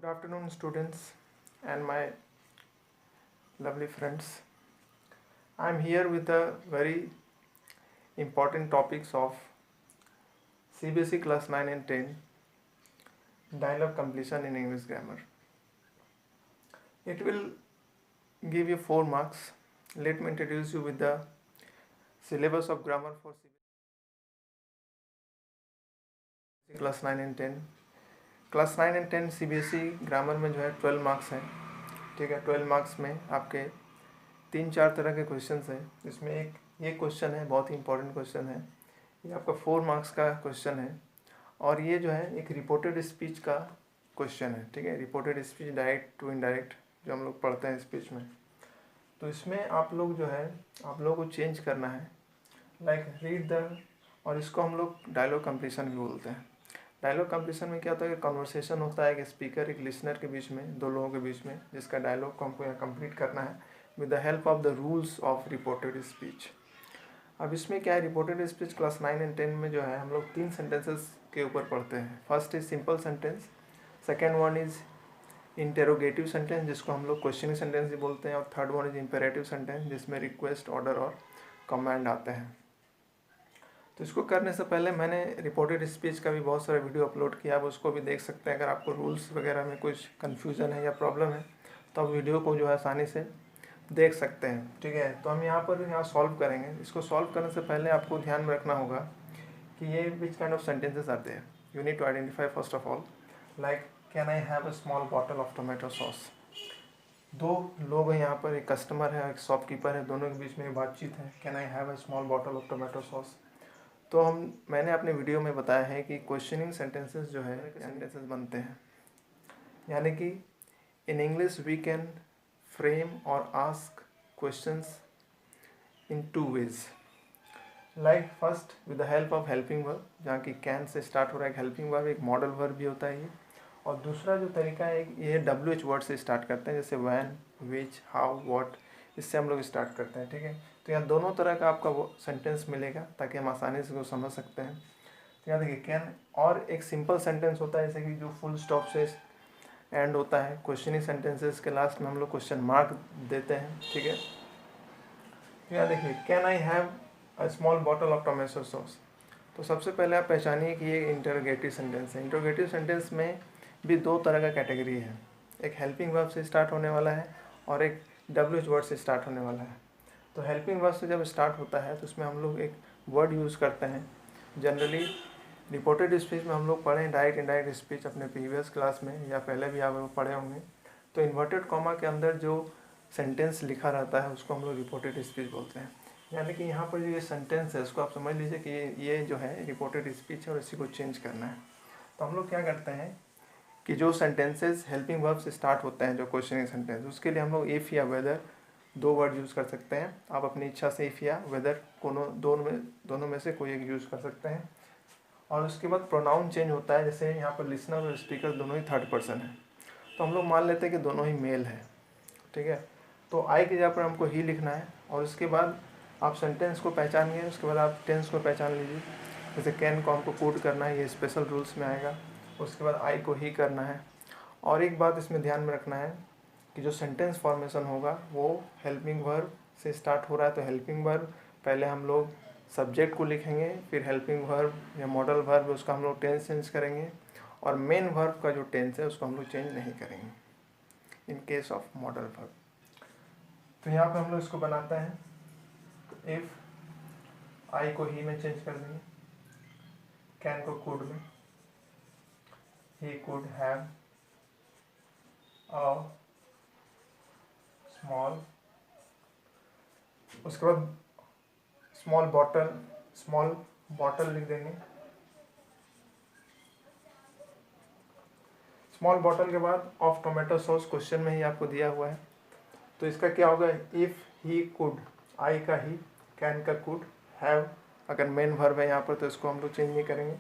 Good afternoon, students and my lovely friends. I am here with the very important topics of CBSE class 9 and 10 dialogue completion in English grammar. It will give you 4 marks. Let me introduce you with the syllabus of grammar for CBSE class 9 and 10. Class 9 and 10 CBSE grammar में जो है 12 marks हैं, ठीक है। 12 marks में आपके 3-4 तरह के क्वेश्चंस हैं। इसमें एक ये क्वेश्चन है, बहुत ही इंपॉर्टेंट क्वेश्चन है, ये आपका 4 मार्क्स का क्वेश्चन है। और ये जो है एक रिपोर्टेड स्पीच का क्वेश्चन है, ठीक है। Reported speech direct to indirect जो हम लोग पढ़ते हैं स्पीच में, तो इसमें आप लोग जो है आप लोगों को चेंज करना है, लाइक रीड द, और इसको हम लोग डायलॉग कंप्लीशन भी बोलते हैं। डायलॉग कंप्लीशन में क्या होता है कि कन्वर्सेशन होता है, एक स्पीकर एक लिसनर के बीच में, दो लोगों के बीच में, जिसका डायलॉग को हमको यहाँ कंप्लीट करना है with the help of the rules of reported speech. अब इसमें क्या है, रिपोर्टेड स्पीच क्लास 9 एंड 10 में जो है हम लोग 3 सेंटेंसेस के ऊपर पढ़ते हैं। First is simple sentence, second one is interrogative sentence जिसको हम लोग क्वेश्चनिंग सेंटेंस भी बोलते हैं, और third one is imperative sentence जिसमें रिक्वेस्ट, ऑर्डर और कमांड आते हैं। तो इसको करने से पहले मैंने रिपोर्टेड स्पीच का भी बहुत सारा वीडियो अपलोड किया, आप उसको भी देख सकते हैं। अगर आपको रूल्स वगैरह में कुछ कन्फ्यूज़न है या प्रॉब्लम है तो आप वीडियो को जो है आसानी से देख सकते हैं, ठीक है। तो हम यहाँ सॉल्व करेंगे। इसको सॉल्व करने से पहले आपको ध्यान में रखना होगा कि ये which kind of sentences are there. You need to identify first of all, like can I have a small bottle of tomato sauce. दो लोग हैं यहाँ पर, एक कस्टमर है एक शॉपकीपर है, दोनों के बीच में बातचीत है, can I have a small bottle of tomato sauce. तो मैंने अपने वीडियो में बताया है कि क्वेश्चनिंग सेंटेंसेस जो है सेंटेंसेस बनते हैं, यानी कि in English we can frame और ask questions in 2 ways, like first with the help of helping verb, जहाँ की कैन से स्टार्ट हो रहा है, एक हेल्पिंग वर्ब, एक मॉडल वर्ब भी होता है ये। और दूसरा जो तरीका है ये WH वर्ड से स्टार्ट करते हैं, जैसे वैन, विच, हाउ, व्हाट, इससे हम लोग स्टार्ट करते हैं, ठीक है। तो यहाँ दोनों तरह का आपका वो सेंटेंस मिलेगा ताकि हम आसानी से वो समझ सकते हैं। तो यहाँ देखिए कैन, और एक सिंपल सेंटेंस होता है जैसे कि जो फुल स्टॉप से एंड होता है। क्वेश्चनिंग सेंटेंसेस के लास्ट में हम लोग क्वेश्चन मार्क देते हैं, ठीक है। तो यहाँ देखिए can I have a small bottle of tomato sauce. तो सबसे पहले आप पहचानिए कि ये इंटरोगेटिव सेंटेंस है। इंटरोगेटिव सेंटेंस में भी 2 तरह का कैटेगरी है, एक हेल्पिंग वर्ब से स्टार्ट होने वाला है और एक WH वर्ड से स्टार्ट होने वाला है। तो हेल्पिंग वर्ब से जब स्टार्ट होता है तो उसमें हम लोग एक वर्ड यूज़ करते हैं। जनरली रिपोर्टेड स्पीच में हम लोग पढ़े डायरेक्ट इनडायरेक्ट स्पीच अपने प्रीवियस क्लास में, या पहले भी आप लोग पढ़े होंगे। तो इन्वर्टेड कॉमा के अंदर जो सेंटेंस लिखा रहता है उसको हम लोग रिपोर्टेड स्पीच बोलते हैं। यानी कि यहाँ पर जो ये सेंटेंस है उसको आप समझ लीजिए कि ये जो है रिपोर्टेड स्पीच है और इसी को चेंज करना है। तो हम लोग क्या करते हैं कि जो सेंटेंसेस हेल्पिंग वर्ब से स्टार्ट होते हैं, जो क्वेश्चनिंग सेंटेंस, उसके लिए हम लोग इफ़ या वेदर 2 वर्ड यूज़ कर सकते हैं। आप अपनी इच्छा से इफ़ या वेदर दोनों में से कोई एक यूज़ कर सकते हैं। और उसके बाद प्रोनाउन चेंज होता है, जैसे यहाँ पर लिसनर और स्पीकर दोनों ही थर्ड पर्सन है, तो हम लोग मान लेते हैं कि दोनों ही मेल है, ठीक है। तो आई की जगह पर हमको ही लिखना है, और उसके बाद आप सेंटेंस को पहचान गए, उसके बाद आप टेंस को पहचान लीजिए। जैसे कैन को हमको कोड करना है, ये स्पेशल रूल्स में आएगा। उसके बाद आई को ही करना है। और एक बात इसमें ध्यान में रखना है कि जो सेंटेंस फॉर्मेशन होगा वो हेल्पिंग वर्ब से स्टार्ट हो रहा है, तो हेल्पिंग वर्ब पहले हम लोग सब्जेक्ट को लिखेंगे, फिर हेल्पिंग वर्ब या मॉडल वर्ब उसका हम लोग टेंस चेंज करेंगे, और मेन वर्ब का जो टेंस है उसको हम लोग चेंज नहीं करेंगे in case of modal verb. तो यहाँ पे हम लोग इसको बनाते हैं, तो इफ़ आई को ही में चेंज कर देंगे, कैन को कुड में, he could have a small, उसके बाद स्मॉल बॉटल लिख देंगे। स्मॉल बॉटल के बाद ऑफ टोमेटो सॉस क्वेश्चन में ही आपको दिया हुआ है, तो इसका क्या होगा, इफ़ ही कुड, आई का ही, कैन का कुड, हैव अगर मेन वर्ब है यहाँ पर तो इसको हम लोग चेंज नहीं करेंगे,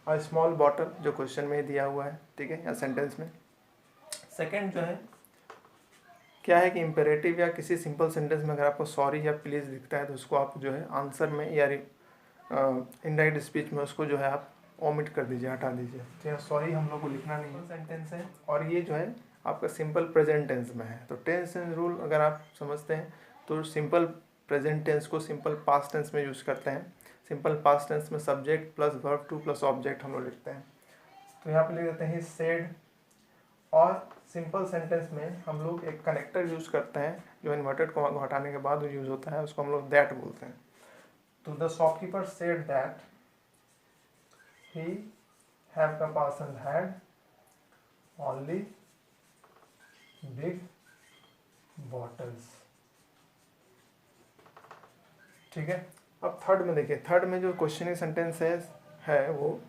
और स्मॉल बॉटल जो क्वेश्चन में ही दिया हुआ है, ठीक है, या सेंटेंस में। सेकेंड जो है क्या है कि इम्पेरेटिव या किसी सिंपल सेंटेंस में अगर आपको सॉरी या प्लीज़ दिखता है तो उसको आप जो है आंसर में या इनडायरेक्ट स्पीच में उसको जो है आप ओमिट कर दीजिए, हटा दीजिए। तो यहाँ सॉरी हम लोग को लिखना नहीं है, सेंटेंस है और ये जो है आपका सिंपल प्रेजेंट टेंस में है। तो टेंस एंड रूल अगर आप समझते हैं तो सिंपल प्रेजेंट टेंस को सिंपल पास्ट टेंस में यूज़ करते हैं। सिंपल पास्ट टेंस में subject plus verb two plus object हम लोग लिखते हैं। तो यहाँ पे लिख देते हैं सेड। और सिंपल सेंटेंस में हम लोग एक कनेक्टर यूज़ करते हैं जो इन्वर्टेड कॉमा को हटाने के बाद यूज़ होता है, उसको हम लोग दैट बोलते हैं। तो the shopkeeper said that he have the person had only big bottles. ठीक है। अब थर्ड में देखिए, थर्ड में जो क्वेश्चनिंग सेंटेंस है वो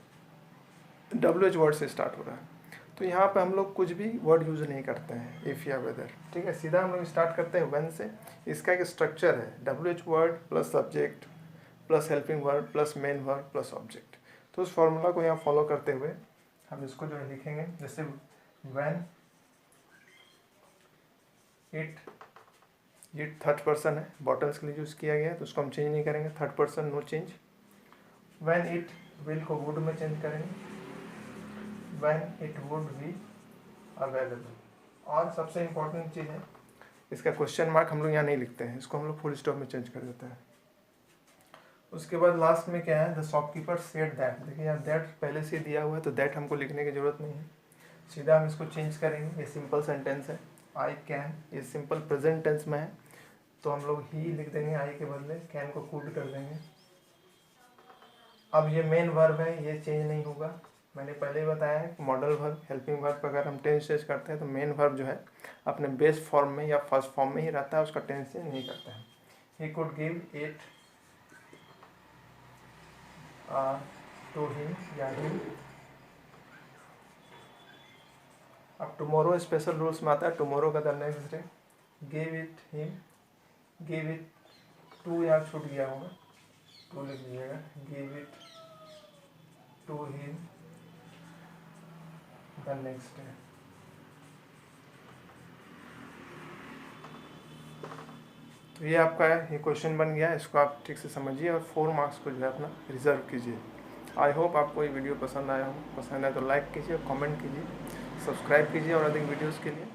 WH वर्ड से स्टार्ट हो रहा है। तो यहाँ पे हम लोग कुछ भी वर्ड यूज़ नहीं करते हैं, इफ़ या वेदर। ठीक है, सीधा हम लोग स्टार्ट करते हैं व्हेन से। इसका एक स्ट्रक्चर है WH word plus subject plus helping word plus main word plus object. तो उस फॉर्मूला को यहाँ फॉलो करते हुए हम इसको जो है लिखेंगे, जैसे व्हेन इट थर्ड पर्सन है, बॉटल्स के लिए यूज़ किया गया है तो उसको हम चेंज नहीं करेंगे, third person no change. When it will को वुड में चेंज करेंगे, when it would be available. और सबसे इम्पोर्टेंट चीज़ है, इसका क्वेश्चन मार्क हम लोग यहाँ नहीं लिखते हैं, इसको हम लोग फुल स्टॉप में चेंज कर देते हैं। उसके बाद लास्ट में क्या है, द शॉपकीपर सेड दैट। देखिए यहाँ दैट पहले से दिया हुआ है तो दैट हमको लिखने की ज़रूरत नहीं है, सीधा हम इसको चेंज करेंगे। ये सिंपल सेंटेंस है, आई कैन, ये सिंपल प्रेजेंट टेंस में है तो हम लोग ही लिख देंगे आई के बदले, कैन को कूड कर देंगे। अब ये मेन वर्ब है, ये चेंज नहीं होगा। मैंने पहले ही बताया है मॉडल वर्ब हेल्पिंग वर्ब पर अगर हम टेंस चेंज करते हैं तो मेन वर्ब जो है अपने बेस फॉर्म में या फर्स्ट फॉर्म में ही रहता है, उसका टेंस चेंज नहीं करता है। He could give it to him या हिम। अब टुमारो स्पेशल रूल्स में आता है, टुमारो का the next day, give it him, give it to यहाँ छूट गया होगा, टू लिख लीजिएगा, give it to him the next day. तो ये आपका ये क्वेश्चन बन गया, इसको आप ठीक से समझिए और 4 मार्क्स को जो है अपना रिजर्व कीजिए। आई होप आपको ये वीडियो पसंद आया हो, पसंद आए तो लाइक कीजिए, कमेंट कीजिए, सब्सक्राइब कीजिए और अधिक वीडियोस के लिए।